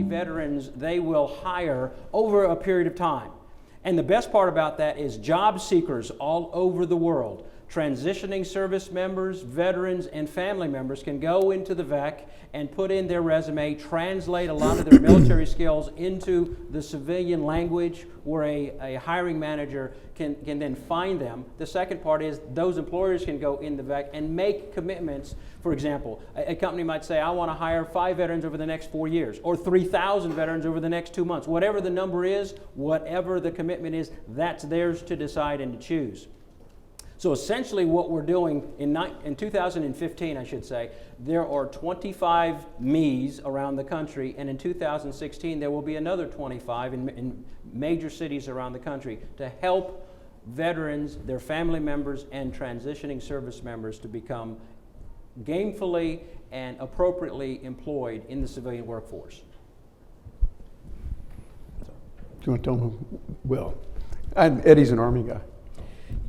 veterans they will hire over a period of time. And the best part about that is job seekers all over the world, transitioning service members, veterans, and family members can go into the VEC and put in their resume, translate a lot of their military skills into the civilian language where a hiring manager can then find them. The second part is those employers can go in the VEC and make commitments. For example, a company might say, I want to hire 5 veterans over the next 4 years, or 3,000 veterans over the next 2 months. Whatever the number is, whatever the commitment is, that's theirs to decide and to choose. So essentially what we're doing in 2015, I should say, there are 25 MEs around the country, and in 2016 there will be another 25 in major cities around the country to help veterans, their family members, and transitioning service members to become gainfully and appropriately employed in the civilian workforce. Do you want to tell them? Well, Eddie's an Army guy.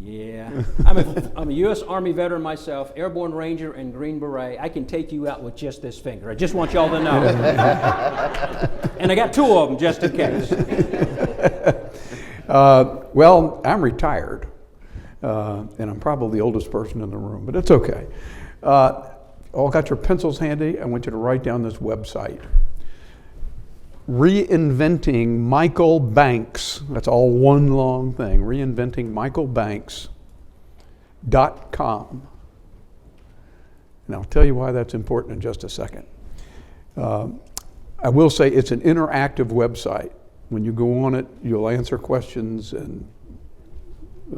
Yeah, I'm a U.S. Army veteran myself, Airborne Ranger and Green Beret. I can take you out with just this finger. I just want y'all to know. And I got 2 of them just in case. Well, I'm retired, and I'm probably the oldest person in the room, but it's okay. All got your pencils handy? I want you to write down this website. Reinventing Michael Banks, that's all one long thing, reinventingmichaelbanks.com. And I'll tell you why that's important in just a second. I will say it's an interactive website. When you go on it, you'll answer questions, and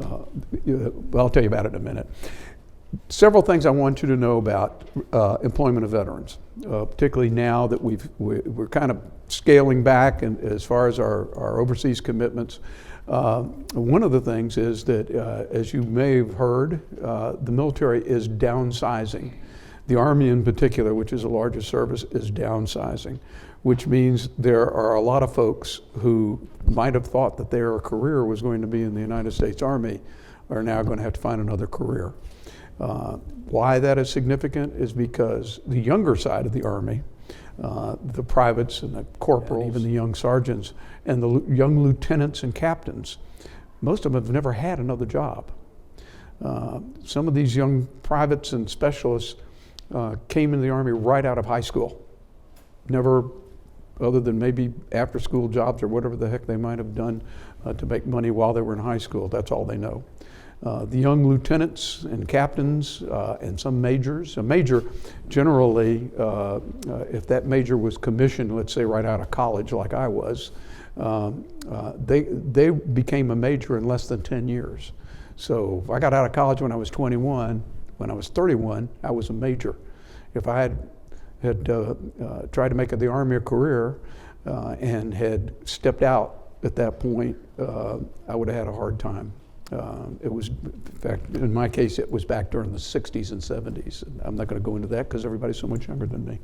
I'll tell you about it in a minute. Several things I want you to know about employment of veterans, particularly now that we're kind of scaling back and as far as our overseas commitments. One of the things is that, as you may have heard, the military is downsizing. The Army in particular, which is the largest service, is downsizing, which means there are a lot of folks who might have thought that their career was going to be in the United States Army are now going to have to find another career. Why that is significant is because the younger side of the Army, the privates and the corporals, even the young sergeants and the young lieutenants and captains, most of them have never had another job. Some of these young privates and specialists came into the Army right out of high school. Never, other than maybe after school jobs or whatever the heck they might have done to make money while they were in high school, that's all they know. The young lieutenants and captains and some majors. A major, generally, if that major was commissioned, let's say right out of college like I was, they became a major in less than 10 years. So if I got out of college when I was 21, when I was 31, I was a major. If I had tried to make the Army a career and had stepped out at that point, I would have had a hard time. It was, in fact, in my case, it was back during the 60s and 70s. I'm not going to go into that because everybody's so much younger than me.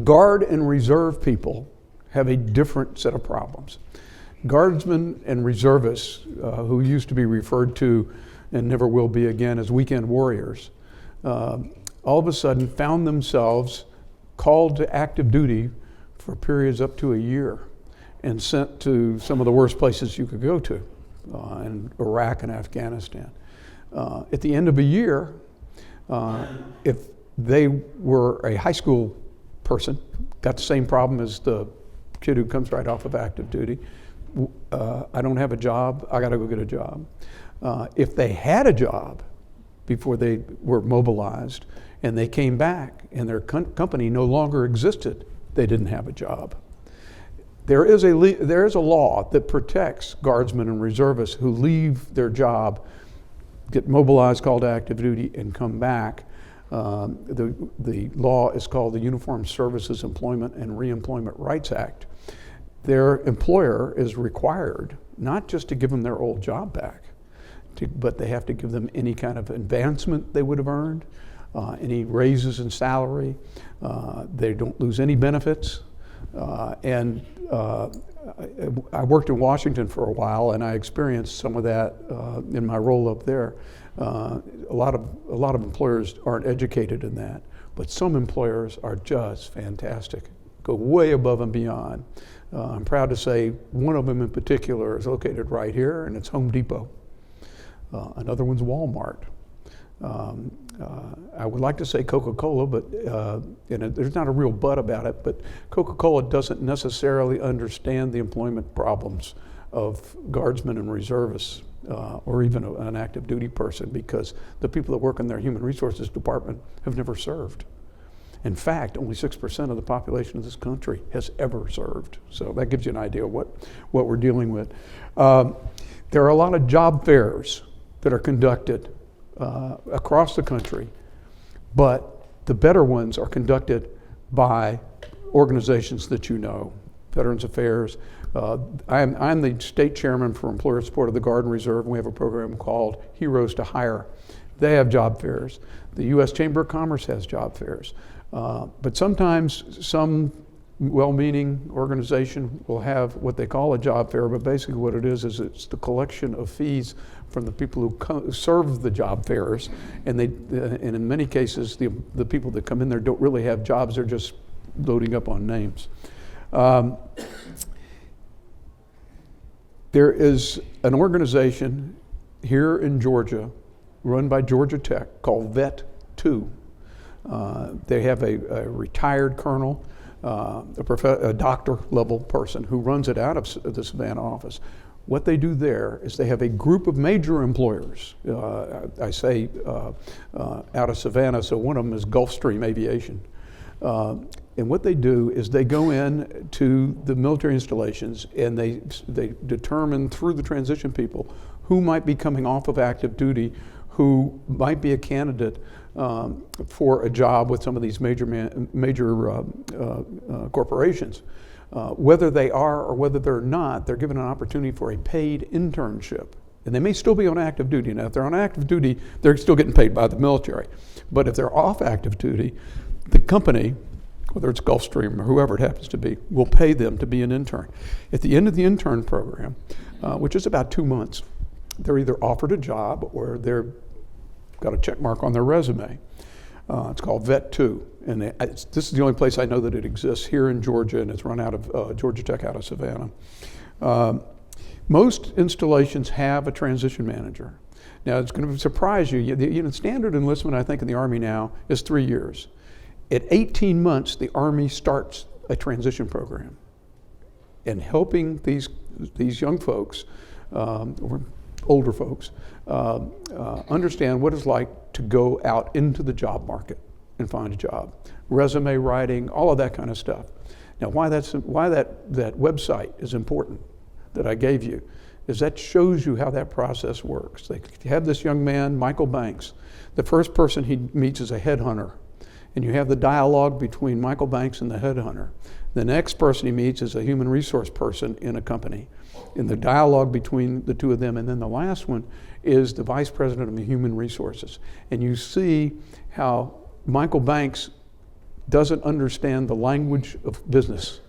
Guard and reserve people have a different set of problems. Guardsmen and reservists, who used to be referred to and never will be again as weekend warriors, all of a sudden found themselves called to active duty for periods up to a year and sent to some of the worst places you could go to. In Iraq and Afghanistan. At the end of a year, if they were a high school person, got the same problem as the kid who comes right off of active duty, I don't have a job, I gotta go get a job. If they had a job before they were mobilized and they came back and their company no longer existed, they didn't have a job. There is a law that protects guardsmen and reservists who leave their job, get mobilized, called to active duty, and come back. The law is called the Uniformed Services Employment and Reemployment Rights Act. Their employer is required not just to give them their old job back, but they have to give them any kind of advancement they would have earned, any raises in salary. They don't lose any benefits. I worked in Washington for a while, and I experienced some of that in my role up there. A lot of employers aren't educated in that, but some employers are just fantastic. go way above and beyond. I'm proud to say one of them in particular is located right here, and it's Home Depot. Another one's Walmart. I would like to say Coca-Cola, but there's not a real but about it, but Coca-Cola doesn't necessarily understand the employment problems of guardsmen and reservists, or even an active duty person, because the people that work in their human resources department have never served. In fact, only 6% of the population of this country has ever served. So that gives you an idea of what we're dealing with. There are a lot of job fairs that are conducted across the country, but the better ones are conducted by organizations that you know. Veterans Affairs. I'm the state chairman for Employer Support of the Guard and Reserve, and we have a program called Heroes to Hire. They have job fairs. The U.S. Chamber of Commerce has job fairs. But sometimes some well-meaning organization will have what they call a job fair, but basically what it is it's the collection of fees from the people who serve the job fairs, and in many cases the people that come in there don't really have jobs, they're just loading up on names. There is an organization here in Georgia run by Georgia Tech called Vet 2. They have a retired colonel, a doctor level person who runs it out of the Savannah office. What they do there is they have a group of major employers, I say out of Savannah, so one of them is Gulfstream Aviation. And what they do is they go in to the military installations and they determine through the transition people who might be coming off of active duty, who might be a candidate for a job with some of these major corporations. Whether they are or whether they're not, they're given an opportunity for a paid internship. And they may still be on active duty. Now, if they're on active duty, they're still getting paid by the military. But if they're off active duty, the company, whether it's Gulfstream or whoever it happens to be, will pay them to be an intern. At the end of the intern program, which is about 2 months, they're either offered a job or they're got a check mark on their resume. It's called Vet 2. And this is the only place I know that it exists here in Georgia, and it's run out of Georgia Tech out of Savannah. Most installations have a transition manager. Now, it's going to surprise you. Standard enlistment, I think, in the Army now is 3 years. At 18 months, the Army starts a transition program and helping these young folks, or older folks, understand what it's like to go out into the job market and find a job. Resume writing, all of that kind of stuff. Now, why that website is important that I gave you is that shows you how that process works. They have this young man, Michael Banks. The first person he meets is a headhunter. And you have the dialogue between Michael Banks and the headhunter. The next person he meets is a human resource person in a company. In the dialogue between the two of them, and then the last one is the vice president of the human resources. And you see how Michael Banks doesn't understand the language of business.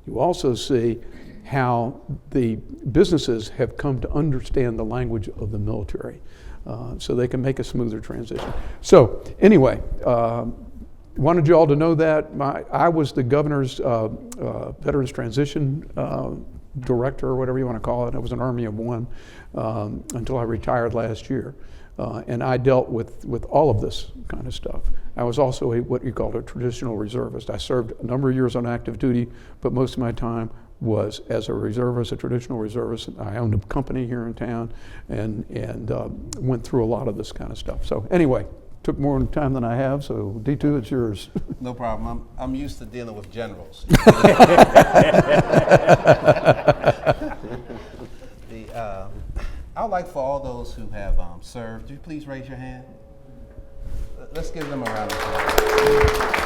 You also see how the businesses have come to understand the language of the military, so they can make a smoother transition. So anyway, wanted you all to know that. I was the governor's Veterans Transition Director, or whatever you want to call it. I was an Army of One until I retired last year. And I dealt with all of this kind of stuff. I was also what you call a traditional reservist. I served a number of years on active duty, but most of my time was as a reservist, a traditional reservist. I owned a company here in town and went through a lot of this kind of stuff. So anyway, took more time than I have, so Ditu, it's yours. No problem. I'm used to dealing with generals. I would like for all those who have served, do you please raise your hand? Let's give them a round of applause.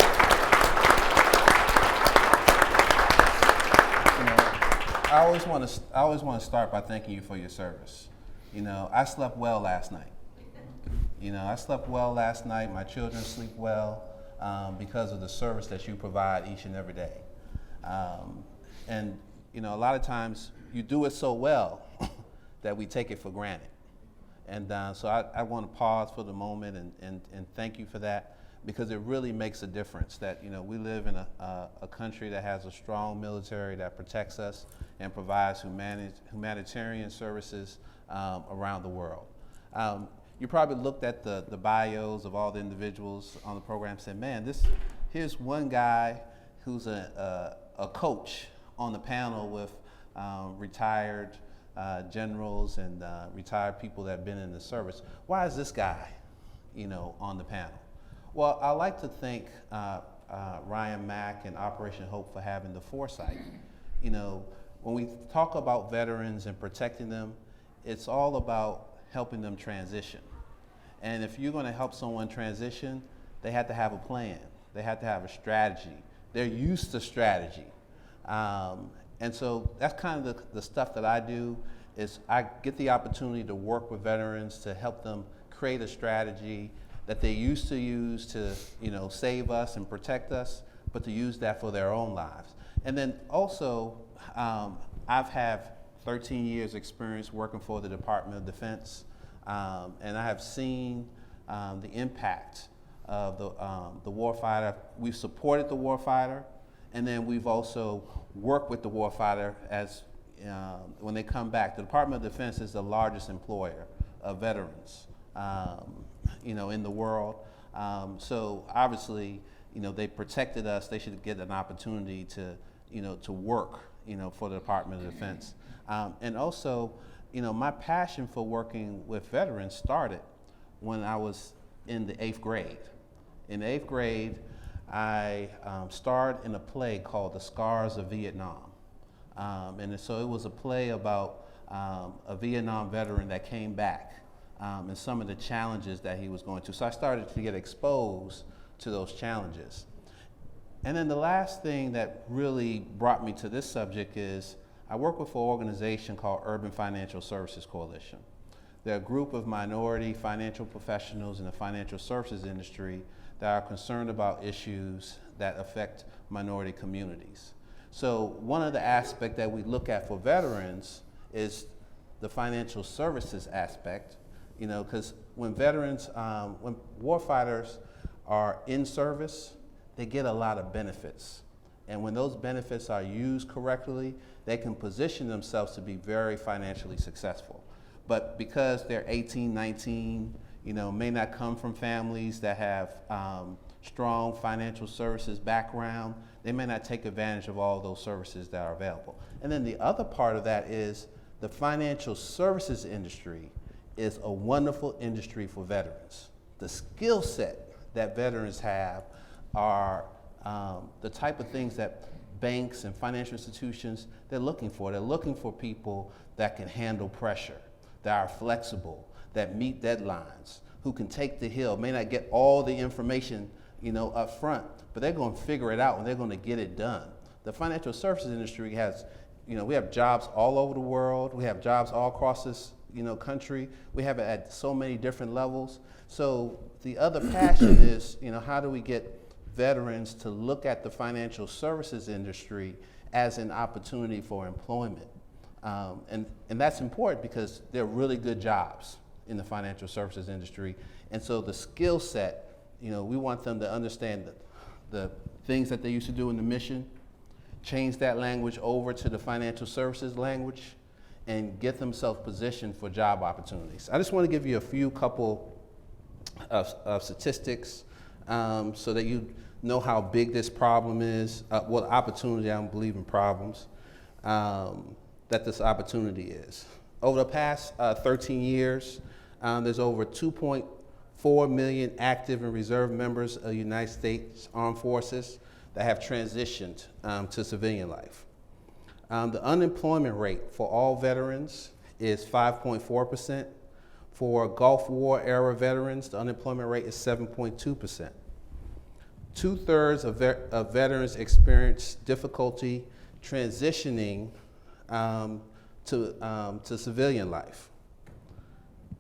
I always want to start by thanking you for your service. I slept well last night. I slept well last night. My children sleep well because of the service that you provide each and every day. And a lot of times you do it so well that we take it for granted. And so I want to pause for the moment and thank you for that. because it really makes a difference that, we live in a country that has a strong military that protects us and provides humanitarian services around the world. You probably looked at the bios of all the individuals on the program and said, man, here's one guy who's a coach on the panel with retired generals and retired people that have been in the service. Why is this guy, on the panel? Well, I like to thank Ryan Mack and Operation Hope for having the foresight. When we talk about veterans and protecting them, it's all about helping them transition. And if you're going to help someone transition, they have to have a plan. They have to have a strategy. They're used to strategy. And so that's kind of the stuff that I do, is I get the opportunity to work with veterans to help them create a strategy that they used to use to, save us and protect us, but to use that for their own lives. And then also, I've had 13 years experience working for the Department of Defense, and I have seen the impact of the warfighter. We've supported the warfighter, and then we've also worked with the warfighter as when they come back. The Department of Defense is the largest employer of veterans, in the world. So obviously, they protected us. They should get an opportunity to work, for the Department of Defense. And also, my passion for working with veterans started when I was in the 8th grade. In the 8th grade, I starred in a play called The Scars of Vietnam. And so it was a play about a Vietnam veteran that came back and some of the challenges that he was going through. So I started to get exposed to those challenges. And then the last thing that really brought me to this subject is I work with an organization called Urban Financial Services Coalition. They're a group of minority financial professionals in the financial services industry that are concerned about issues that affect minority communities. So one of the aspects that we look at for veterans is the financial services aspect, because when veterans, when warfighters are in service, they get a lot of benefits. And when those benefits are used correctly, they can position themselves to be very financially successful. But because they're 18, 19, may not come from families that have strong financial services background, they may not take advantage of all those services that are available. And then the other part of that is the financial services industry is a wonderful industry for veterans. The skill set that veterans have are the type of things that banks and financial institutions, they're looking for. They're looking for people that can handle pressure, that are flexible, that meet deadlines, who can take the hill, may not get all the information, up front, but they're going to figure it out and they're going to get it done. The financial services industry has, we have jobs all over the world. We have jobs all across this, country. We have it at so many different levels. So the other passion is, how do we get veterans to look at the financial services industry as an opportunity for employment? And that's important because they're really good jobs in the financial services industry. And so the skill set, we want them to understand the things that they used to do in the mission, change that language over to the financial services language, and get themselves positioned for job opportunities. I just want to give you a couple of statistics so that you know how big this problem is, what opportunity, I don't believe in problems, that this opportunity is. Over the past 13 years, there's over 2.4 million active and reserve members of the United States Armed Forces that have transitioned to civilian life. The unemployment rate for all veterans is 5.4%. For Gulf War era veterans, the unemployment rate is 7.2%. 2/3 of veterans experience difficulty transitioning to civilian life.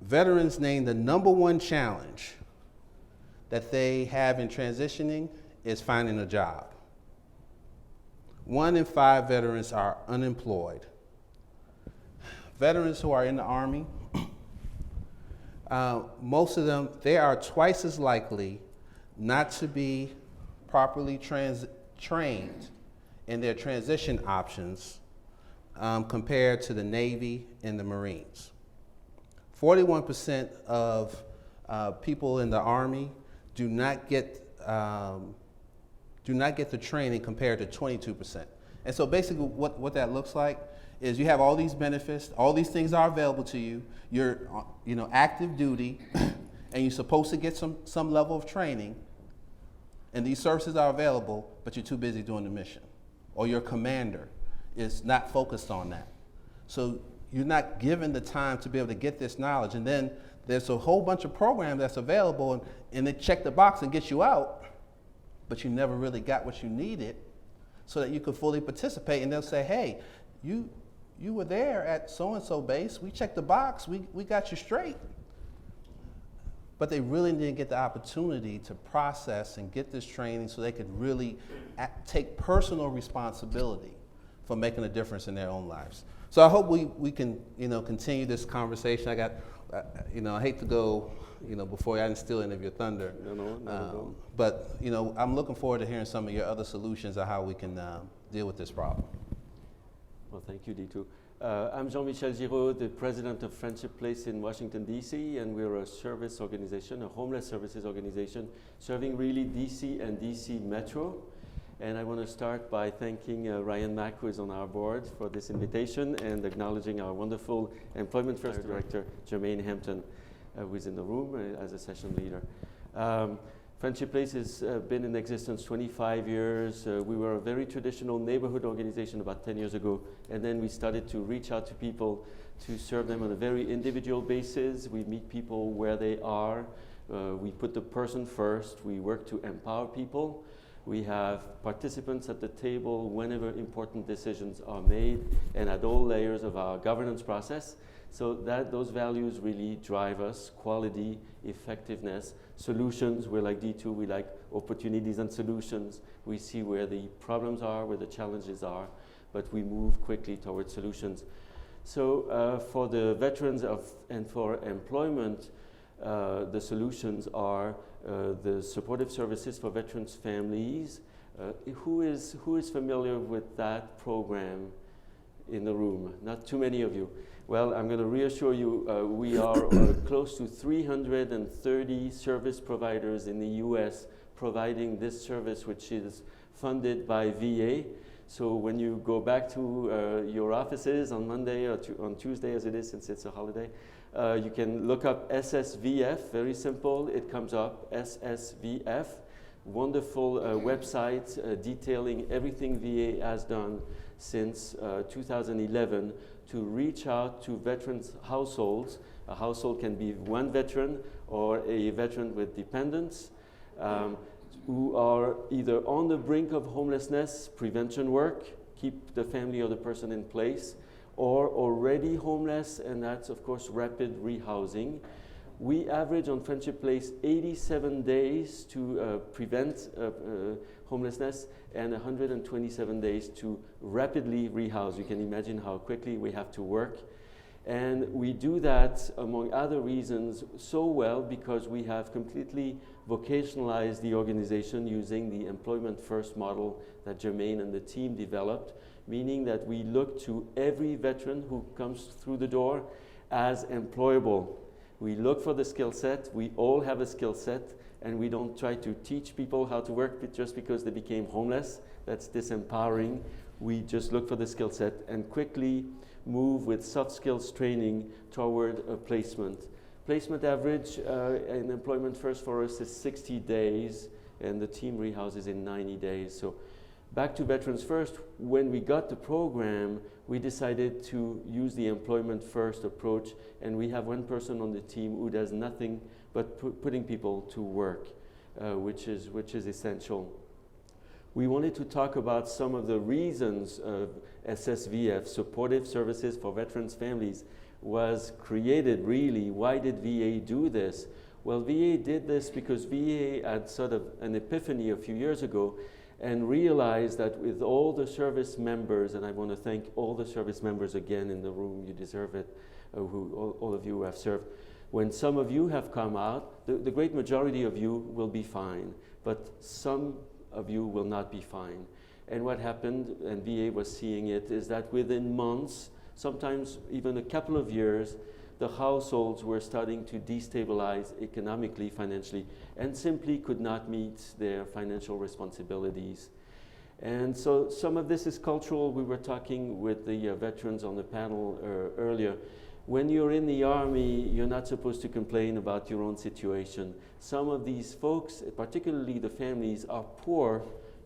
Veterans name the #1 challenge that they have in transitioning is finding a job. 1 in 5 veterans are unemployed. Veterans who are in the Army, most of them, they are twice as likely not to be properly trained in their transition options compared to the Navy and the Marines. 41% of people in the Army do not get the training compared to 22%. And so basically what that looks like is you have all these benefits, all these things are available to you, you're active duty, and you're supposed to get some level of training, and these services are available, but you're too busy doing the mission. Or your commander is not focused on that. So you're not given the time to be able to get this knowledge. And then there's a whole bunch of programs that's available, and they check the box and get you out, but you never really got what you needed so that you could fully participate. And they'll say, hey, you were there at so-and-so base, we checked the box, we got you straight. But they really didn't get the opportunity to process and get this training so they could really take personal responsibility for making a difference in their own lives. So I hope we can continue this conversation. I got, I hate to go, before I didn't steal any of your thunder. No. But I'm looking forward to hearing some of your other solutions on how we can deal with this problem. Well, thank you, Ditu. I'm Jean-Michel Giraud, the president of Friendship Place in Washington, D.C., and we're a service organization, a homeless services organization, serving really D.C. and D.C. Metro. And I want to start by thanking Ryan Mack, who is on our board, for this invitation, and acknowledging our wonderful Employment First Director, Jermaine Hampton, who is in the room as a session leader. Friendship Place has been in existence 25 years. We were a very traditional neighborhood organization about 10 years ago, and then we started to reach out to people to serve them on a very individual basis. We meet people where they are. We put the person first. We work to empower people. We have participants at the table whenever important decisions are made and at all layers of our governance process. So those values really drive us: quality, effectiveness, solutions. We're like D2, we like opportunities and solutions. We see where the problems are, where the challenges are, but we move quickly towards solutions. So for the veterans and for employment, the solutions are the supportive services for veterans' families. Who is familiar with that program in the room? Not too many of you. Well, I'm going to reassure you, we are close to 330 service providers in the US providing this service, which is funded by VA. So when you go back to your offices on Monday or on Tuesday, as it is, since it's a holiday, you can look up SSVF, very simple, it comes up, SSVF, wonderful website detailing everything VA has done since 2011 to reach out to veterans' households. A household can be one veteran or a veteran with dependents who are either on the brink of homelessness, prevention work, keep the family or the person in place, or already homeless, and that's of course rapid rehousing. We average on Friendship Place 87 days to prevent homelessness and 127 days to rapidly rehouse. You can imagine how quickly we have to work. And we do that, among other reasons, so well because we have completely vocationalized the organization using the Employment First model that Jermaine and the team developed, meaning that we look to every veteran who comes through the door as employable. We look for the skill set. We all have a skill set, and we don't try to teach people how to work just because they became homeless. That's disempowering. We just look for the skill set and quickly move with soft skills training toward a placement. Placement average in Employment First for us is 60 days, and the team rehouses in 90 days. So back to Veterans First, when we got the program, we decided to use the Employment First approach, and we have one person on the team who does nothing but putting people to work, which is essential. We wanted to talk about some of the reasons SSVF, Supportive Services for Veterans Families, was created really. Why did VA do this? Well, VA did this because VA had sort of an epiphany a few years ago and realized that with all the service members, and I want to thank all the service members again in the room, you deserve it, all of you who have served, when some of you have come out, the great majority of you will be fine, but some of you will not be fine. And what happened, and VA was seeing it, is that within months, sometimes even a couple of years, the households were starting to destabilize economically, financially, and simply could not meet their financial responsibilities. And so some of this is cultural. We were talking with the veterans on the panel earlier. When you're in the Army, you're not supposed to complain about your own situation. Some of these folks, particularly the families, are poor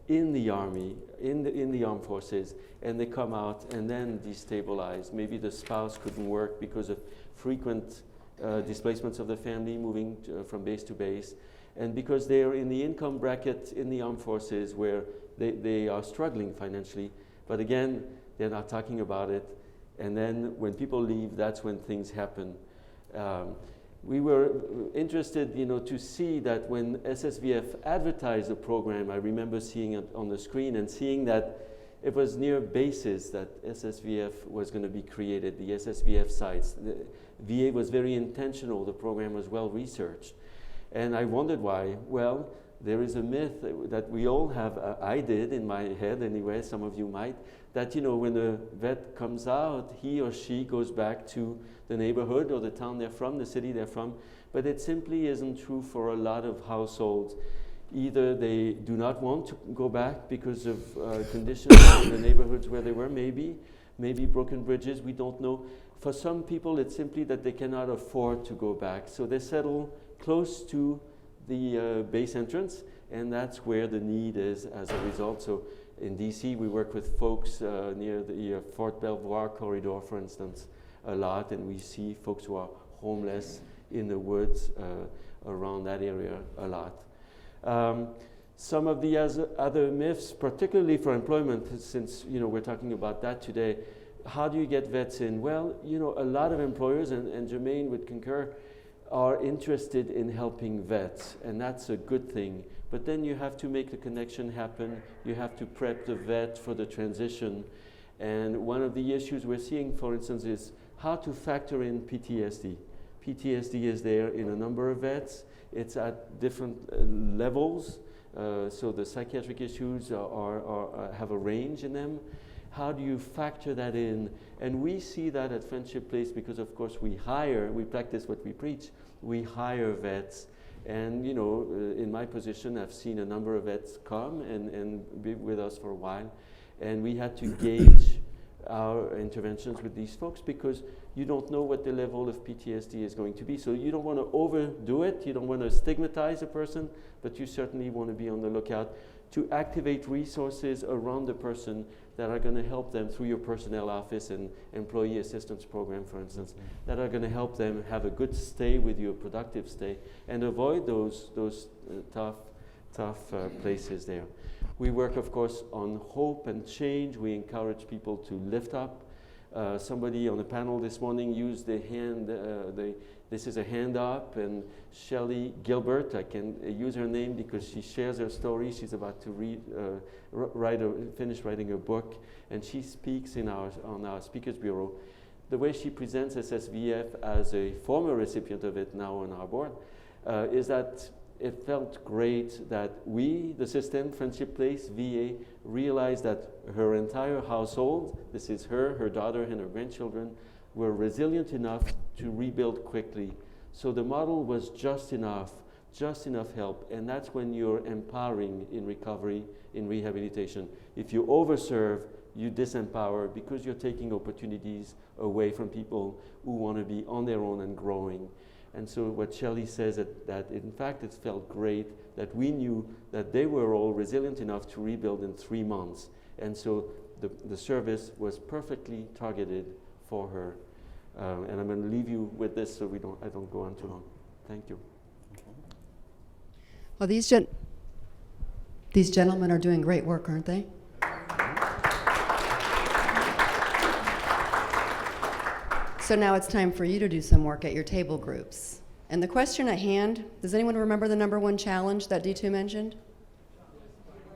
in the Army, in the armed forces, and they come out and then destabilize. Maybe the spouse couldn't work because of frequent displacements of the family, moving from base to base, and because they're in the income bracket in the armed forces where they are struggling financially, but again, they're not talking about it. And then when people leave, that's when things happen. We were interested, to see that when SSVF advertised the program, I remember seeing it on the screen and seeing that it was near bases that SSVF was going to be created, the SSVF sites. The VA was very intentional. The program was well researched. And I wondered why. Well, there is a myth that we all have, I did in my head anyway, some of you might, that when a vet comes out, he or she goes back to the neighborhood or the town they're from, the city they're from, but it simply isn't true for a lot of households. Either they do not want to go back because of conditions in the neighborhoods where they were, maybe broken bridges, we don't know. For some people, it's simply that they cannot afford to go back, so they settle close to the base entrance, and that's where the need is as a result. So in DC, we work with folks near the Fort Belvoir corridor, for instance, a lot, and we see folks who are homeless in the woods around that area a lot. Some of the other myths, particularly for employment, since we're talking about that today, how do you get vets in? Well, a lot of employers, and Jermaine would concur, are interested in helping vets, and that's a good thing. But then you have to make the connection happen. You have to prep the vet for the transition. And one of the issues we're seeing, for instance, is how to factor in PTSD. PTSD is there in a number of vets. It's at different levels. So the psychiatric issues have a range in them. How do you factor that in? And we see that at Friendship Place because, of course, we practice what we preach. We hire vets. And, in my position, I've seen a number of vets come and be with us for a while. And we had to gauge our interventions with these folks because you don't know what the level of PTSD is going to be. So you don't want to overdo it. You don't want to stigmatize a person, but you certainly want to be on the lookout to activate resources around the person that are going to help them through your personnel office and employee assistance program, for instance, that are going to help them have a good stay with you, a productive stay, and avoid those tough places there. We work, of course, on hope and change. We encourage people to lift up. Somebody on the panel this morning used the hand, this is a hand up, and Shelley Gilbert, I can use her name because she shares her story. She's about to finish writing a book, and she speaks on our Speakers Bureau. The way she presents SSVF as a former recipient of it, now on our board, is that it felt great that we, the system, Friendship Place, VA, realized that her entire household, this is her daughter, and her grandchildren, were resilient enough to rebuild quickly. So the model was just enough help, and that's when you're empowering in recovery, in rehabilitation. If you overserve, you disempower because you're taking opportunities away from people who want to be on their own and growing. And so what Shelley says that in fact it felt great that we knew that they were all resilient enough to rebuild in 3 months. And so the service was perfectly targeted for her. And I'm going to leave you with this so I don't go on too long. Thank you. Well, these gentlemen are doing great work, aren't they? So now it's time for you to do some work at your table groups. And the question at hand, does anyone remember the number one challenge that Ditu mentioned?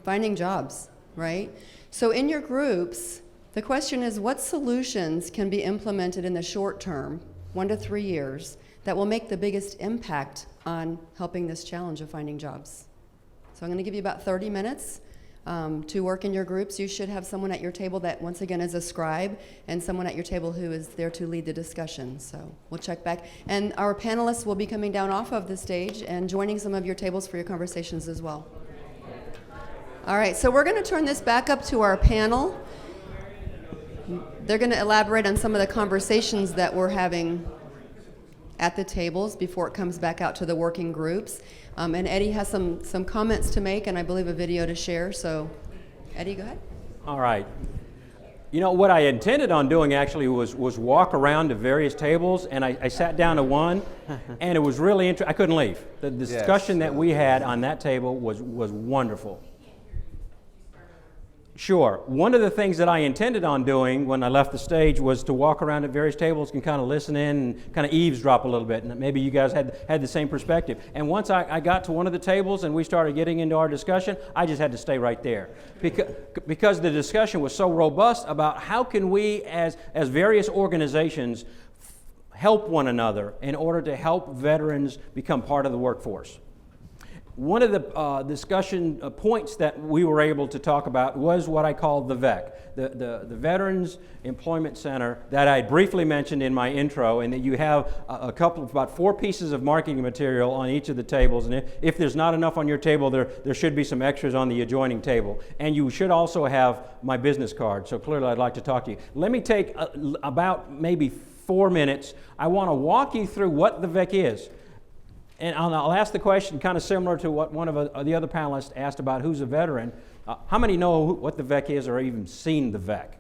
Finding jobs, right? So in your groups, the question is what solutions can be implemented in the short term, 1 to 3 years, that will make the biggest impact on helping this challenge of finding jobs. So I'm going to give you about 30 minutes to work in your groups. You should have someone at your table that, once again, is a scribe, and someone at your table who is there to lead the discussion. So we'll check back. And our panelists will be coming down off of the stage and joining some of your tables for your conversations as well. All right, so we're going to turn this back up to our panel. They're going to elaborate on some of the conversations that we're having at the tables before it comes back out to the working groups. And Eddie has some comments to make, and I believe a video to share. So, Eddie, go ahead. All right. You know, what I intended on doing actually was walk around to various tables, and I sat down to one, and it was really interesting. I couldn't leave. The discussion that we had on that table was wonderful. Sure. One of the things that I intended on doing when I left the stage was to walk around at various tables and kind of listen in and kind of eavesdrop a little bit. And maybe you guys had the same perspective. And once I got to one of the tables and we started getting into our discussion, I just had to stay right there. Because the discussion was so robust about how can we as various organizations help one another in order to help veterans become part of the workforce. One of the discussion points that we were able to talk about was what I call the VEC, the Veterans Employment Center that I briefly mentioned in my intro, and that you have about 4 pieces of marketing material on each of the tables. And if there's not enough on your table, there should be some extras on the adjoining table. And you should also have my business card, so clearly I'd like to talk to you. Let me take about maybe 4 minutes. I want to walk you through what the VEC is. And I'll ask the question kind of similar to what one of the other panelists asked about who's a veteran. How many know what the VEC is or even seen the VEC?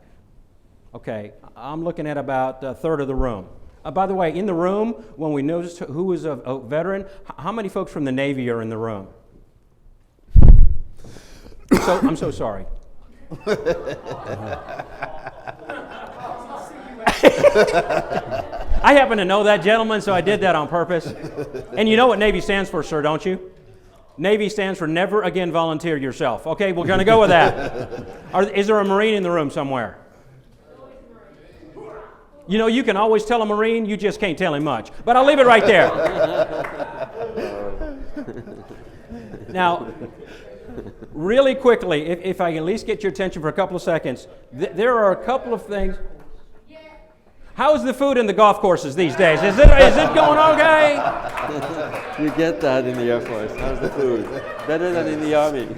Okay, I'm looking at about a third of the room. By the way, in the room, when we noticed who is a veteran, how many folks from the Navy are in the room? I'm so sorry. I happen to know that gentleman, so I did that on purpose. And you know what Navy stands for, sir, don't you? Navy stands for Never Again Volunteer Yourself. Okay, we're going to go with that. Is there a Marine in the room somewhere? You know, you can always tell a Marine, you just can't tell him much. But I'll leave it right there. Now, really quickly, if I can at least get your attention for a couple of seconds, there are a couple of things. How's the food in the golf courses these days? Is it going okay? You get that in the Air Force. How's the food? Better than in the Army.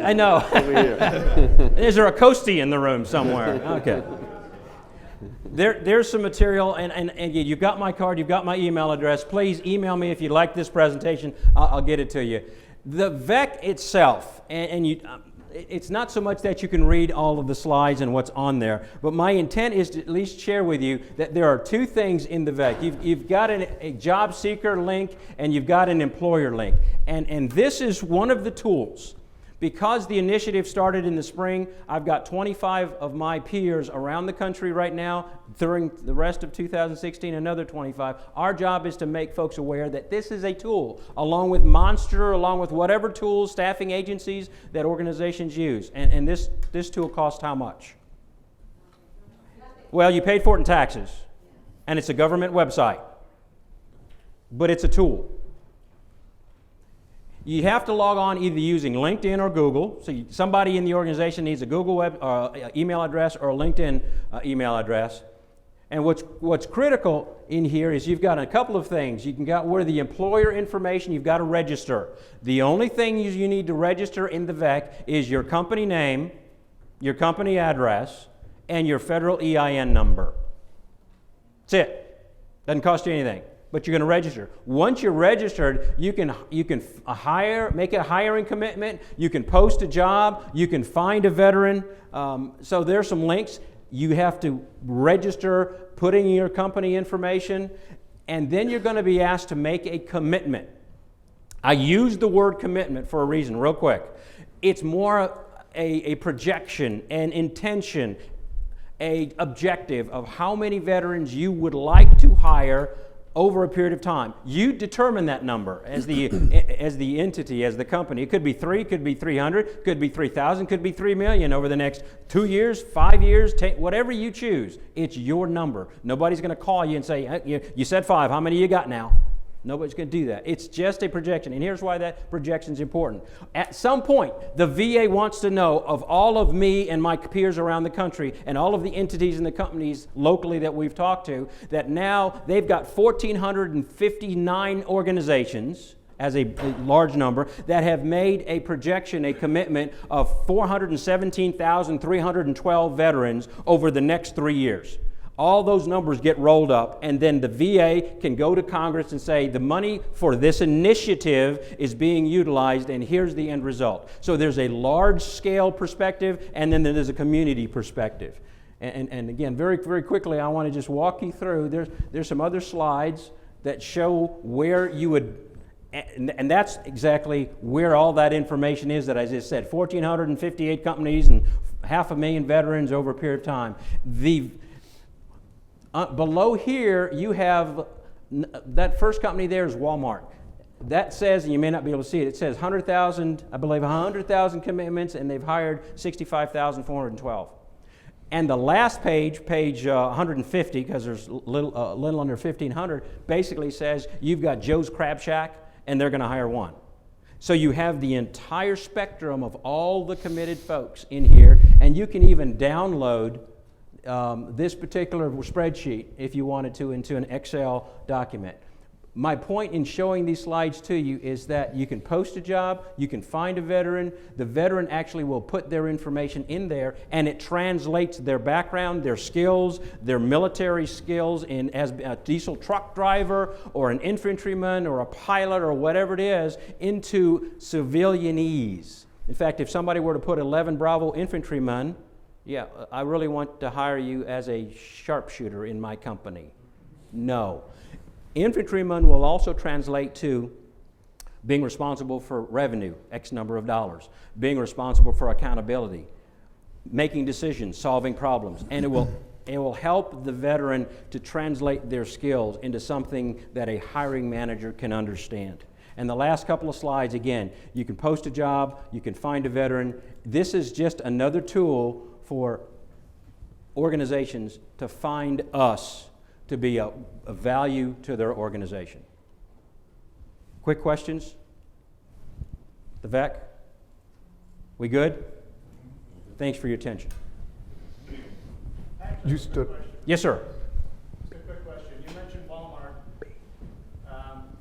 I know. Over here. Is there a Coastie in the room somewhere? Okay. There's some material, and you've got my card, you've got my email address. Please email me if you like this presentation. I'll get it to you. The VEC itself, it's not so much that you can read all of the slides and what's on there, but my intent is to at least share with you that there are 2 things in the VEC. You've got a job seeker link and you've got an employer link. And this is one of the tools. Because the initiative started in the spring, I've got 25 of my peers around the country right now. During the rest of 2016, another 25. Our job is to make folks aware that this is a tool, along with Monster, along with whatever tools, staffing agencies that organizations use. And this tool costs how much? Well, you paid for it in taxes, and it's a government website, but it's a tool. You have to log on either using LinkedIn or Google. So somebody in the organization needs a Google email address or a LinkedIn email address. And what's critical in here is you've got a couple of things. You can get where the employer information, you've got to register. The only thing you need to register in the VEC is your company name, your company address, and your federal EIN number. That's it. Doesn't cost you anything. But you're going to register. Once you're registered, you can make a hiring commitment. You can post a job. You can find a veteran. So there's some links. You have to register, put in your company information, and then you're going to be asked to make a commitment. I use the word commitment for a reason, real quick. It's more a projection, an intention, an objective of how many veterans you would like to hire over a period of time. You determine that number as the as the entity, as the company. It could be 3, could be 300, could be 3,000, could be 3 million over the next 2 years, 5 years, whatever you choose. It's your number. Nobody's going to call you and say, you said 5, how many you got now? Nobody's going to do that. It's just a projection. And here's why that projection is important. At some point, the VA wants to know of all of me and my peers around the country and all of the entities and the companies locally that we've talked to, that now they've got 1,459 organizations, as a large number, that have made a projection, a commitment of 417,312 veterans over the next 3 years. All those numbers get rolled up, and then the VA can go to Congress and say, the money for this initiative is being utilized, and here's the end result. So there's a large-scale perspective, and then there's a community perspective. And again, very, very quickly, I want to just walk you through. There's some other slides that show where you would, and that's exactly where all that information is that I just said. 1,458 companies and 500,000 veterans over a period of time. Below here, you have, that first company there is Walmart. That says, and you may not be able to see it, it says 100,000, I believe 100,000 commitments, and they've hired 65,412. And the last page, page 150, because there's a little under 1,500, basically says you've got Joe's Crab Shack, and they're going to hire 1. So you have the entire spectrum of all the committed folks in here, and you can even download this particular spreadsheet, if you wanted to, into an Excel document. My point in showing these slides to you is that you can post a job, you can find a veteran, the veteran actually will put their information in there, and it translates their background, their skills, their military skills as a diesel truck driver or an infantryman or a pilot or whatever it is into civilianese. In fact, if somebody were to put 11 Bravo infantryman, yeah, I really want to hire you as a sharpshooter in my company. No. Infantryman will also translate to being responsible for revenue, X number of dollars, being responsible for accountability, making decisions, solving problems, and it will help the veteran to translate their skills into something that a hiring manager can understand. And the last couple of slides, again, you can post a job, you can find a veteran. This is just another tool for organizations to find us to be a value to their organization. Quick questions? The VEC? We good? Thanks for your attention. Yes, sir. Just a quick question. You mentioned Walmart. I'm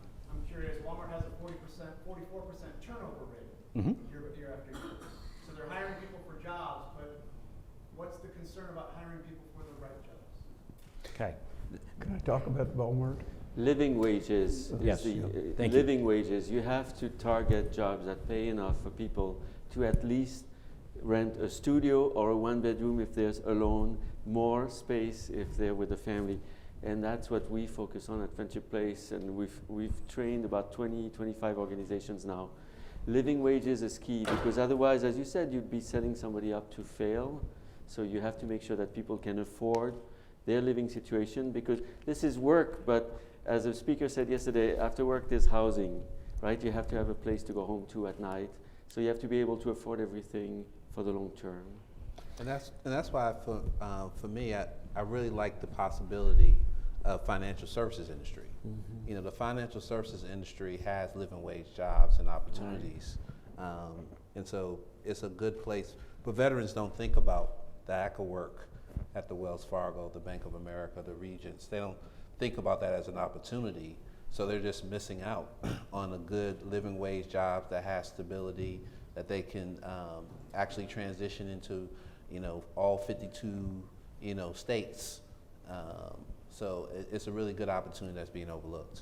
curious, Walmart has a 44% turnover rate year after year. So they're hiring people for jobs, but what's the concern about hiring people for the right jobs? Okay. Can I talk about Walmart? Living wages. Yes. Thank you. Living wages. You have to target jobs that pay enough for people to at least rent a studio or a 1-bedroom if there's alone, more space if they're with a family. And that's what we focus on at Friendship Place, and we've trained about 20-25 organizations now. Living wages is key, because otherwise, as you said, you'd be setting somebody up to fail. So you have to make sure that people can afford their living situation, because this is work, but as a speaker said yesterday, after work there's housing, right? You have to have a place to go home to at night. So you have to be able to afford everything for the long term. And that's why for me, I really like the possibility of financial services industry. Mm-hmm. You know, the financial services industry has living wage jobs and opportunities. Right. And so it's a good place, but veterans don't think about that could work at the Wells Fargo, the Bank of America, the Regents. They don't think about that as an opportunity, so they're just missing out on a good living wage job that has stability, that they can actually transition into, you know, all 52, you know, states. So it's a really good opportunity that's being overlooked.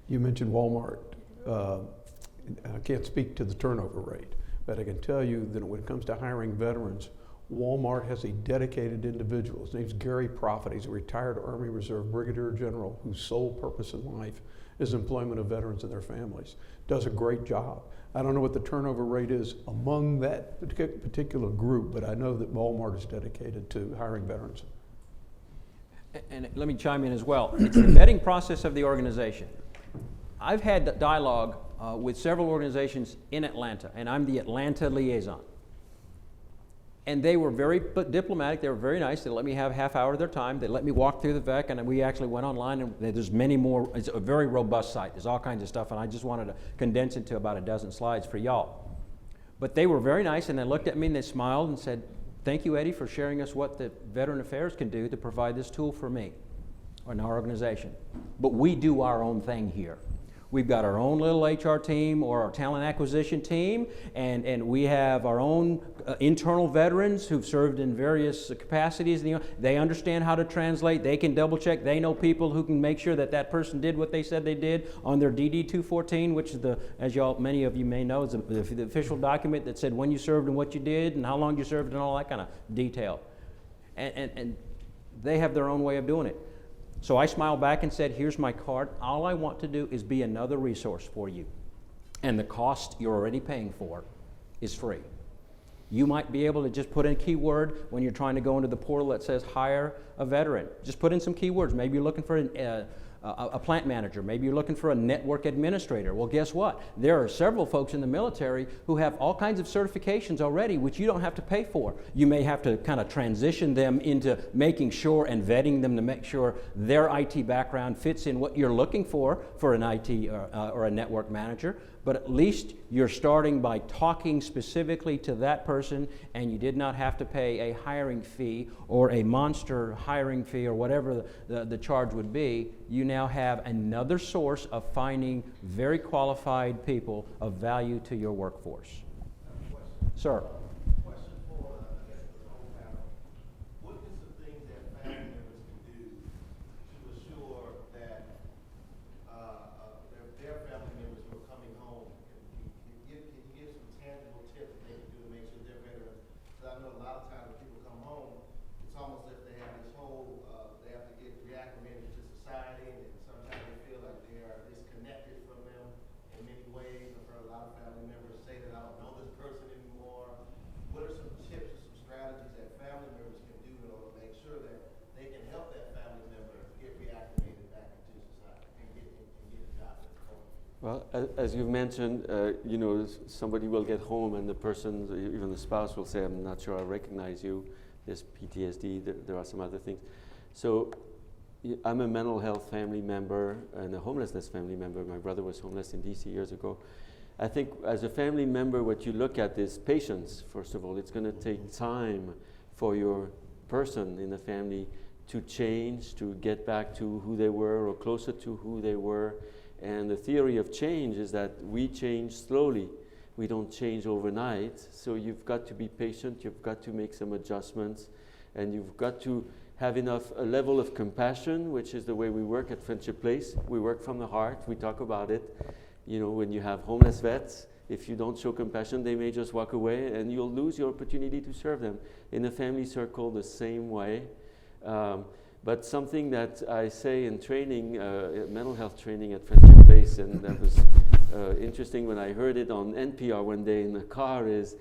You mentioned Walmart. I can't speak to the turnover rate, but I can tell you that when it comes to hiring veterans, Walmart has a dedicated individual. His name's Gary Profit. He's a retired Army Reserve Brigadier General whose sole purpose in life is employment of veterans and their families. Does a great job. I don't know what the turnover rate is among that particular group, but I know that Walmart is dedicated to hiring veterans. And let me chime in as well. It's the vetting process of the organization. I've had dialogue with several organizations in Atlanta, and I'm the Atlanta liaison. And they were very diplomatic. They were very nice. They let me have a half hour of their time. They let me walk through the VEC, and we actually went online, and there's many more. It's a very robust site. There's all kinds of stuff, and I just wanted to condense it to about a dozen slides for y'all. But they were very nice, and they looked at me, and they smiled and said, "Thank you, Eddie, for sharing us what the Veteran Affairs can do to provide this tool for me and our organization. But we do our own thing here. We've got our own little HR team or our talent acquisition team, and we have our own internal veterans who've served in various capacities. They understand how to translate. They can double check. They know people who can make sure that that person did what they said they did on their DD 214, which is as many of you may know, is the official document that said when you served and what you did and how long you served and all that kind of detail. And they have their own way of doing it. So I smiled back and said, here's my card. All I want to do is be another resource for you. And the cost you're already paying for is free. You might be able to just put in a keyword when you're trying to go into the portal that says hire a veteran. Just put in some keywords. Maybe you're looking for a plant manager. Maybe you're looking for a network administrator. Well, guess what? There are several folks in the military who have all kinds of certifications already, which you don't have to pay for. You may have to kind of transition them into making sure and vetting them to make sure their IT background fits in what you're looking for an IT or a network manager. But at least you're starting by talking specifically to that person, and you did not have to pay a hiring fee or a monster hiring fee or whatever the charge would be. You now have another source of finding very qualified people of value to your workforce. Sir. Question for, I guess, the whole panel. What is the thing that family members can do to assure that their family members who are coming home? Can you give some tangible tips that they can do to make sure they're veterans? Because I know a lot of times when people come home, it's almost as if they have this whole, they have to get reacclimated to society, and sometimes they feel like they are disconnected from them in many ways. I've heard a lot of family members say that I don't know this person anymore. What are some tips or some strategies that family members can do in order to make sure that they can help that family member get reacclimated back into society and get a job at home? Well, as you've mentioned, somebody will get home and the person, even the spouse, will say, I'm not sure I recognize you. There's PTSD, there are some other things. So I'm a mental health family member and a homelessness family member. My brother was homeless in DC years ago. I think as a family member, what you look at is patience, first of all. It's going to take time for your person in the family to change, to get back to who they were or closer to who they were. And the theory of change is that we change slowly. We don't change overnight. So you've got to be patient, you've got to make some adjustments, and you've got to have a level of compassion, which is the way we work at Friendship Place. We work from the heart, we talk about it. When you have homeless vets, if you don't show compassion, they may just walk away and you'll lose your opportunity to serve them. In a family circle, the same way. But something that I say in training, mental health training at Friendship Place, and that was interesting when I heard it on NPR one day in the car is,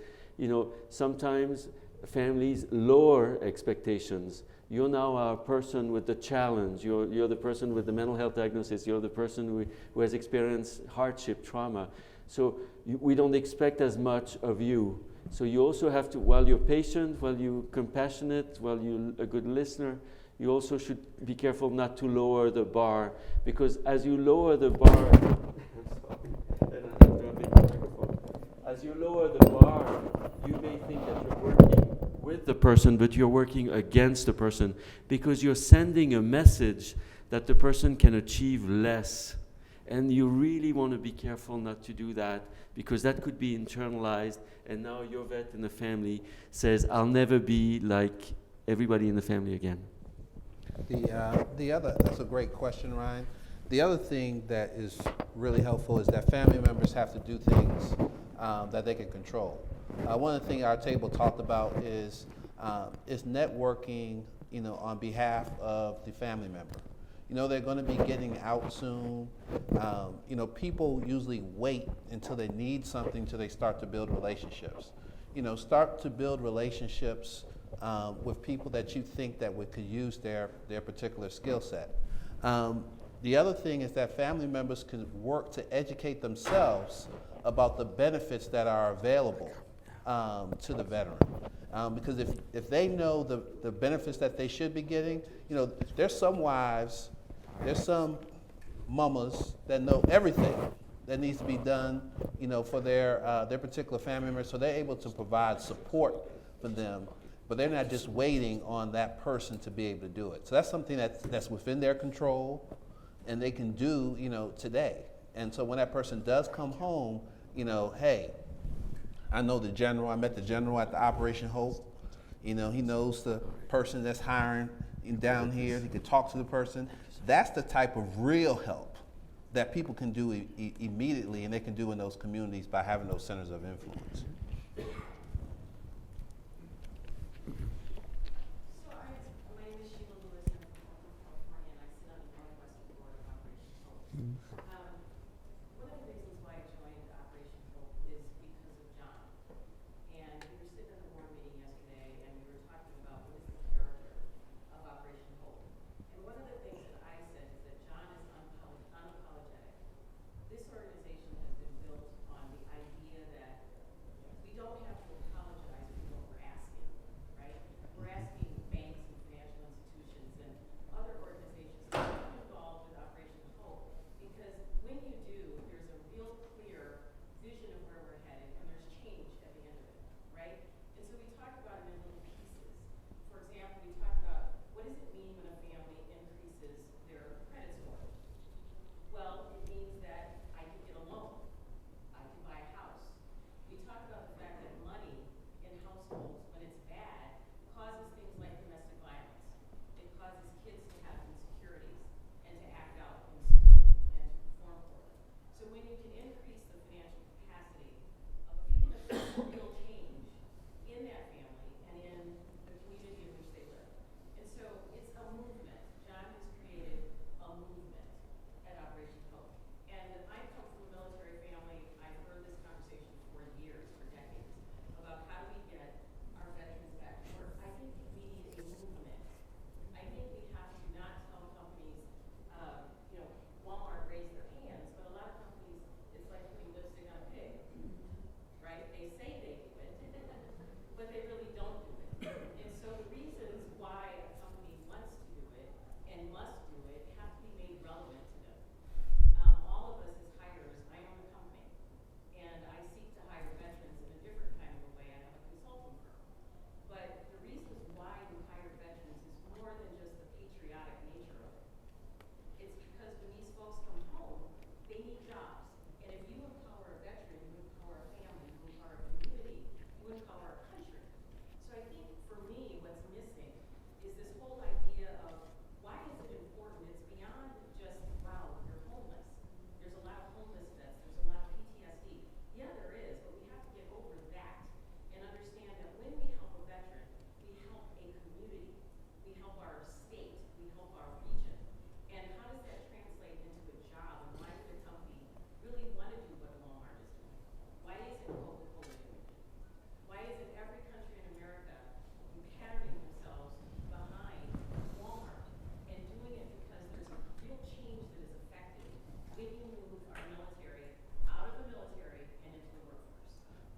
sometimes families lower expectations. You're now a person with the challenge. You're the person with the mental health diagnosis. You're the person who has experienced hardship, trauma. So we don't expect as much of you. So you also have to, while you're patient, while you're compassionate, while you're a good listener, you also should be careful not to lower the bar, because as you lower the bar, as you lower the bar, you may think that you're working with the person, but you're working against the person, because you're sending a message that the person can achieve less. And you really want to be careful not to do that, because that could be internalized, and now your vet in the family says, I'll never be like everybody in the family again. That's a great question, Ryan. The other thing that is really helpful is that family members have to do things that they can control. One of the things our table talked about is networking, on behalf of the family member. They're going to be getting out soon. People usually wait until they need something till they start to build relationships. Start to build relationships with people that you think that could use their particular skill set. The other thing is that family members can work to educate themselves about the benefits that are available to the veteran. Because if they know the benefits that they should be getting, you know, there's some wives, there's some mamas that know everything that needs to be done, you know, for their particular family members, so they're able to provide support for them, but they're not just waiting on that person to be able to do it. So that's something that's within their control, and they can do, you know, today. And so when that person does come home, you know, hey, I know the general, I met the general at the Operation Hope. You know, he knows the person that's hiring down here. He can talk to the person. That's the type of real help that people can do immediately, and they can do in those communities by having those centers of influence.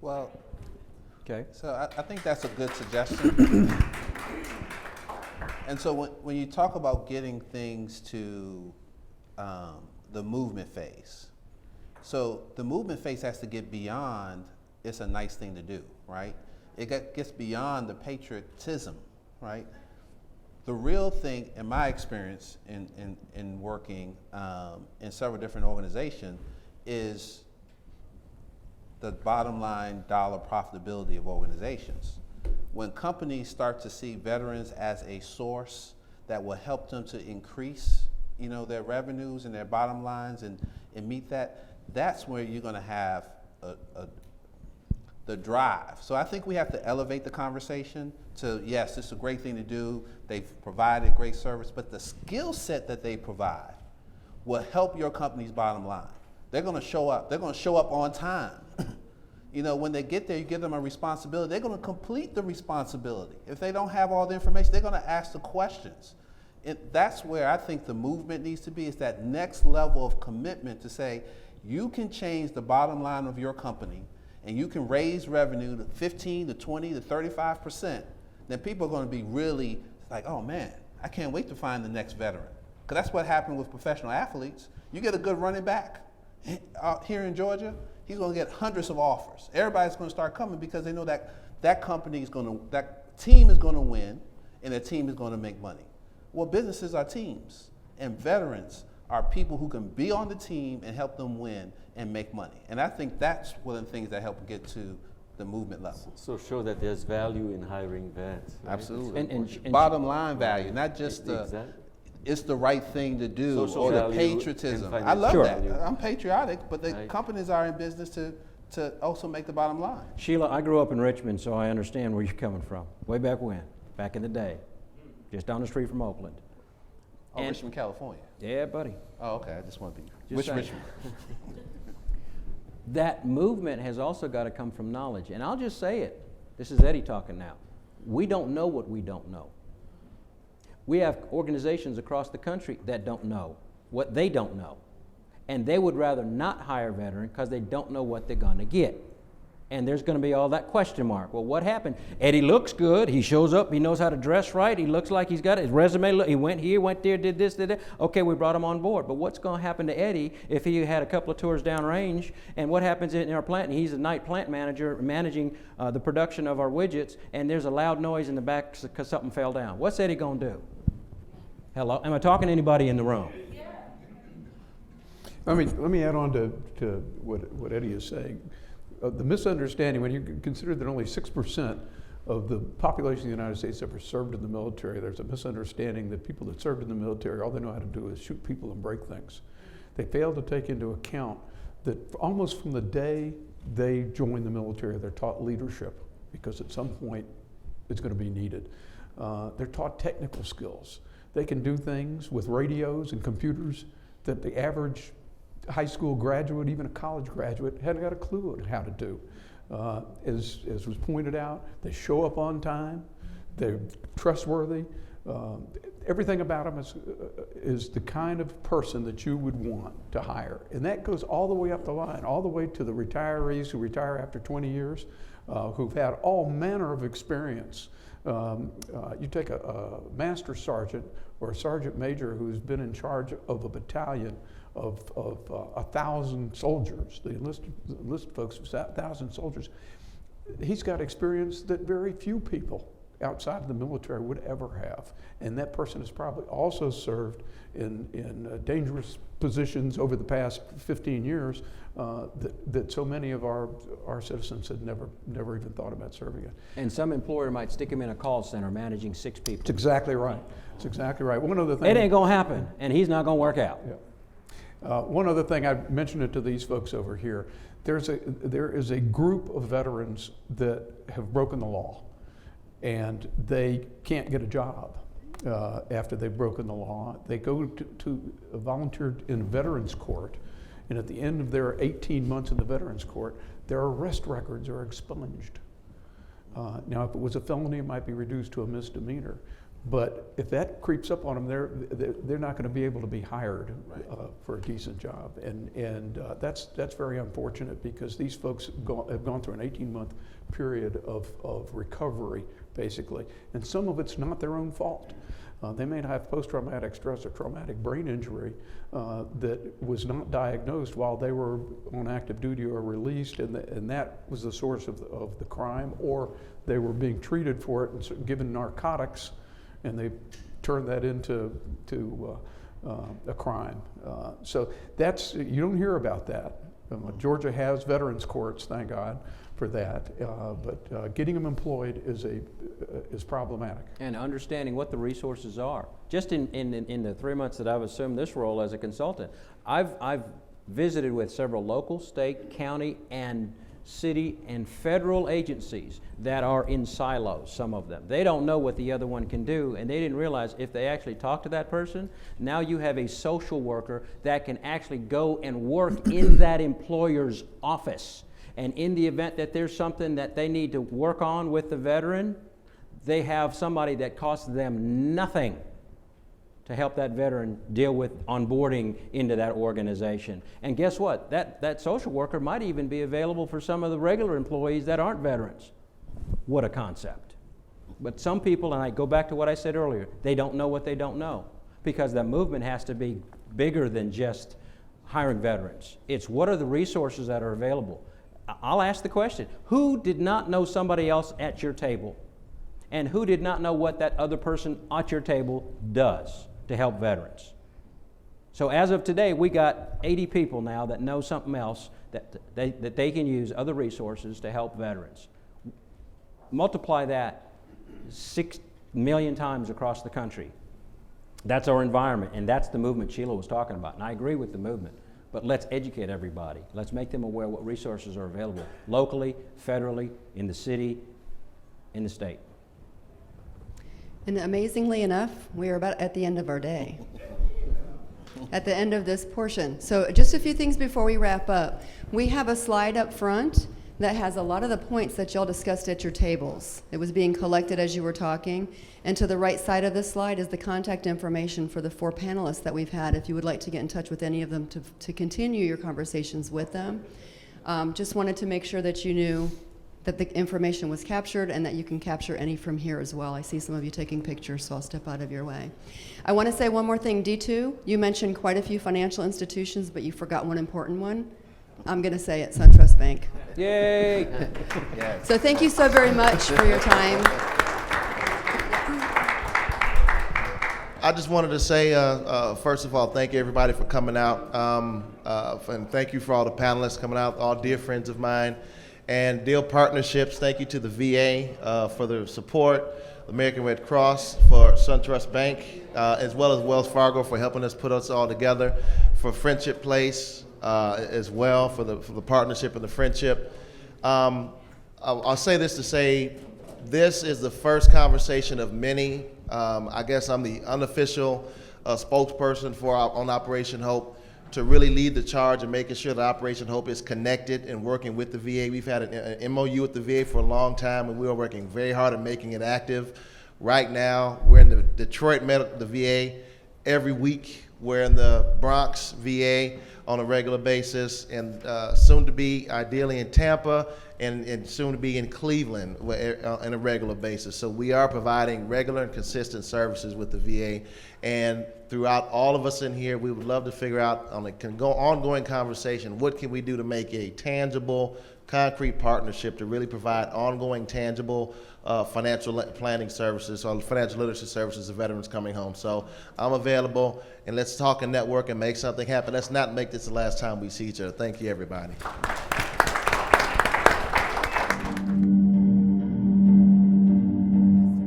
Well, Okay. so I think that's a good suggestion. And so when you talk about getting things to the movement phase, so the movement phase has to get beyond it's a nice thing to do, right? It gets beyond the patriotism, right? The real thing, in my experience in working in several different organizations, is the bottom line dollar profitability of organizations. When companies start to see veterans as a source that will help them to increase, you know, their revenues and their bottom lines and meet that, that's where you're going to have the drive. So I think we have to elevate the conversation to, yes, it's a great thing to do. They've provided great service, but the skill set that they provide will help your company's bottom line. They're going to show up. They're going to show up on time. You know, when they get there, you give them a responsibility. They're going to complete the responsibility. If they don't have all the information, they're going to ask the questions. That's where I think the movement needs to be, is that next level of commitment to say, you can change the bottom line of your company and you can raise revenue to 15 to 20 to 35%, then people are going to be really like, oh man, I can't wait to find the next veteran. Because that's what happened with professional athletes. You get a good running back out here in Georgia, he's going to get hundreds of offers. Everybody's going to start coming because they know that that company is going to, that team is going to win and the team is going to make money. Well, businesses are teams, and veterans are people who can be on the team and help them win and make money. And I think that's one of the things that help get to the movement level. So show that there's value in hiring vets. Right? Absolutely. And bottom line value, not just the, Exactly. it's the right thing to do, Social or the value patriotism. and I love Sure. that. I'm patriotic, but the Right. companies are in business to also make the bottom line. Sheila, I grew up in Richmond, so I understand where you're coming from. Way back when, back in the day, just down the street from Oakland. Oh, And- Richmond, California. Yeah, buddy. Oh, okay. I just want to be. Just Which saying. Richmond? That movement has also got to come from knowledge. And I'll just say it. This is Eddie talking now. We don't know what we don't know. We have organizations across the country that don't know what they don't know. And they would rather not hire veterans because they don't know what they're going to get. And there's going to be all that question mark. Well, what happened? Eddie looks good. He shows up. He knows how to dress right. He looks like he's got his resume. He went here, went there, did this, did that. Okay, we brought him on board. But what's going to happen to Eddie if he had a couple of tours downrange? And what happens in our plant? He's a night plant manager managing the production of our widgets, and there's a loud noise in the back because something fell down. What's Eddie going to do? Hello? Am I talking to anybody in the room? I mean, let me add on to what Eddie is saying. The misunderstanding, when you consider that only 6% of the population of the United States ever served in the military, there's a misunderstanding that people that served in the military, all they know how to do is shoot people and break things. They fail to take into account that almost from the day they join the military, they're taught leadership, because at some point it's going to be needed. They're taught technical skills. They can do things with radios and computers that the average high school graduate, even a college graduate, hadn't got a clue on how to do. As was pointed out, they show up on time, they're trustworthy. Everything about them is the kind of person that you would want to hire. And that goes all the way up the line, all the way to the retirees who retire after 20 years, who've had all manner of experience. You take a master sergeant or a sergeant major who's been in charge of a battalion of 1,000 soldiers, the enlisted folks, 1,000 soldiers. He's got experience that very few people outside of the military would ever have. And that person has probably also served in dangerous positions over the past 15 years that so many of our citizens had never even thought about serving in. And some employer might stick him in a call center managing 6 people. It's exactly right. It's exactly right. One other thing. It ain't going to happen, and he's not going to work out. Yeah. One other thing, I mentioned it to these folks over here. There is a group of veterans that have broken the law, and they can't get a job after they've broken the law. They go to volunteer in veterans court, and at the end of their 18 months in the veterans court, their arrest records are expunged. Now, if it was a felony, it might be reduced to a misdemeanor. But if that creeps up on them, they're not going to be able to be hired for a decent job, and that's very unfortunate, because these folks have gone through an 18-month period of recovery, basically, and some of it's not their own fault. They may have post-traumatic stress or traumatic brain injury that was not diagnosed while they were on active duty or released, and that was the source of the crime, or they were being treated for it and given narcotics, and they turned that into a crime. So you don't hear about that. Georgia has veterans courts, thank God for that. But getting them employed is problematic. And understanding what the resources are. Just in the 3 months that I've assumed this role as a consultant, I've visited with several local, state, county, and city and federal agencies that are in silos, some of them. They don't know what the other one can do, and they didn't realize if they actually talk to that person, now you have a social worker that can actually go and work in that employer's office And in the event that there's something that they need to work on with the veteran, they have somebody that costs them nothing to help that veteran deal with onboarding into that organization. And guess what? That social worker might even be available for some of the regular employees that aren't veterans. What a concept. But some people, and I go back to what I said earlier, they don't know what they don't know, because that movement has to be bigger than just hiring veterans. It's what are the resources that are available. I'll ask the question, who did not know somebody else at your table? And who did not know what that other person at your table does to help veterans? So as of today, we got 80 people now that know something else that they can use, other resources to help veterans. Multiply that 6 million times across the country. That's our environment, and that's the movement Sheila was talking about. And I agree with the movement, but let's educate everybody. Let's make them aware what resources are available locally, federally, in the city, in the state. And amazingly enough, we are about at the end of our day. At the end of this portion. So just a few things before we wrap up. We have a slide up front that has a lot of the points that y'all discussed at your tables. It was being collected as you were talking. And to the right side of this slide is the contact information for the 4 panelists that we've had, if you would like to get in touch with any of them to continue your conversations with them. Just wanted to make sure that you knew that the information was captured and that you can capture any from here as well. I see some of you taking pictures, so I'll step out of your way. I want to say one more thing. Ditu, you mentioned quite a few financial institutions, but you forgot one important one. I'm going to say it, SunTrust Bank. Yay! Yes. So thank you so very much for your time. I just wanted to say, first of all, thank you everybody for coming out, and thank you for all the panelists coming out, all dear friends of mine. And deal partnerships, thank you to the VA for their support, the American Red Cross, for SunTrust Bank, as well as Wells Fargo for helping us put us all together, for Friendship Place as well, for the partnership and the friendship. I'll say this to say, this is the first conversation of many. I guess I'm the unofficial spokesperson for on Operation Hope, to really lead the charge and making sure that Operation Hope is connected and working with the VA. We've had an MOU with the VA for a long time, and we are working very hard at making it active. Right now, we're in the Detroit the VA every week. We're in the Bronx VA on a regular basis, and soon to be ideally in Tampa, and soon to be in Cleveland on a regular basis. So we are providing regular and consistent services with the VA. And throughout all of us in here, we would love to figure out on an ongoing conversation, what can we do to make a tangible, concrete partnership to really provide ongoing, tangible financial planning services or financial literacy services to veterans coming home. So I'm available, and let's talk and network and make something happen. Let's not make this the last time we see each other. Thank you, everybody.